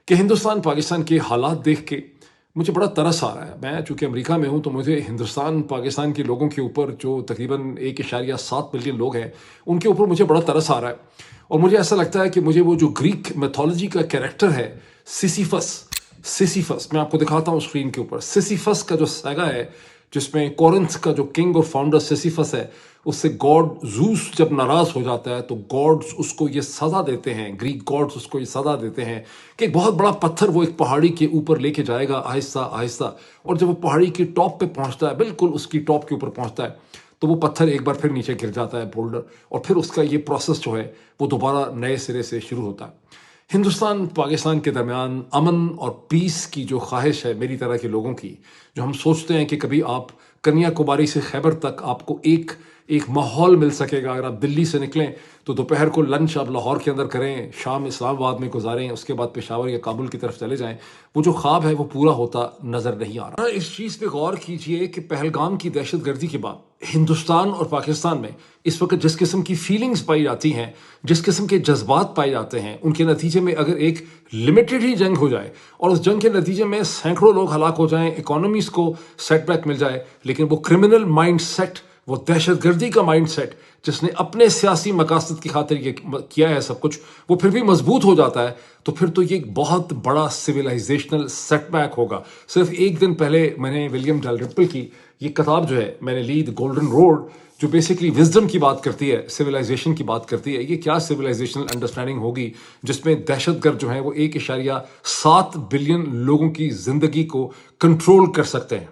کہ ہندوستان پاکستان کے حالات دیکھ کے مجھے بڑا ترس آ رہا ہے۔ میں چونکہ امریکہ میں ہوں تو مجھے ہندوستان پاکستان کے لوگوں کے اوپر جو تقریباً 1.7 ملین لوگ ہیں ان کے اوپر مجھے بڑا ترس آ رہا ہے، اور مجھے ایسا لگتا ہے کہ مجھے وہ جو گریک میتھولوجی کا کیریکٹر ہے سیسیفس، میں آپ کو دکھاتا ہوں اسکرین کے اوپر۔ سیسیفس کا جو سیگا ہے، جس میں کورنتھ کا جو کنگ اور فاؤنڈر سیسیفس ہے، اس سے گاڈ زوس جب ناراض ہو جاتا ہے تو گاڈز اس کو یہ سزا دیتے ہیں، گریک گاڈز اس کو یہ سزا دیتے ہیں کہ ایک بہت بڑا پتھر وہ ایک پہاڑی کے اوپر لے کے جائے گا آہستہ آہستہ، اور جب وہ پہاڑی کی ٹاپ پہ پہنچتا ہے، بالکل اس کی ٹاپ کے اوپر پہنچتا ہے، تو وہ پتھر ایک بار پھر نیچے گر جاتا ہے، بولڈر، اور پھر اس کا یہ پروسیس جو ہے وہ دوبارہ نئے سرے سے شروع ہوتا ہے۔ ہندوستان پاکستان کے درمیان امن اور پیس کی جو خواہش ہے میری طرح کے لوگوں کی، جو ہم سوچتے ہیں کہ کبھی آپ کنیا کماری سے خیبر تک آپ کو ایک ماحول مل سکے گا، اگر آپ دلی سے نکلیں تو دوپہر کو لنچ آپ لاہور کے اندر کریں، شام اسلام آباد میں گزاریں، اس کے بعد پشاور یا کابل کی طرف چلے جائیں، وہ جو خواب ہے وہ پورا ہوتا نظر نہیں آ رہا۔ اس چیز پہ غور کیجئے کہ پہلگام کی دہشت گردی کے بعد ہندوستان اور پاکستان میں اس وقت جس قسم کی فیلنگز پائی جاتی ہیں، جس قسم کے جذبات پائے جاتے ہیں، ان کے نتیجے میں اگر ایک لمیٹڈ ہی جنگ ہو جائے اور اس جنگ کے نتیجے میں سینکڑوں لوگ ہلاک ہو جائیں، اکانومیز کو سیٹ بیک مل جائے، لیکن وہ کرمنل مائنڈ سیٹ، وہ دہشت گردی کا مائنڈ سیٹ جس نے اپنے سیاسی مقاصد کی خاطر یہ کیا ہے سب کچھ، وہ پھر بھی مضبوط ہو جاتا ہے، تو پھر تو یہ ایک بہت بڑا سویلائزیشنل سیٹ بیک ہوگا۔ صرف ایک دن پہلے میں نے ولیم ڈیلرپل کی یہ کتاب جو ہے میں نے لی، دی گولڈن روڈ، جو بیسیکلی وزڈم کی بات کرتی ہے، سویلائزیشن کی بات کرتی ہے۔ یہ کیا سویلائزیشنل انڈرسٹینڈنگ ہوگی جس میں دہشت گرد جو ہیں وہ 1.7 بلین لوگوں کی زندگی کو کنٹرول کر سکتے ہیں۔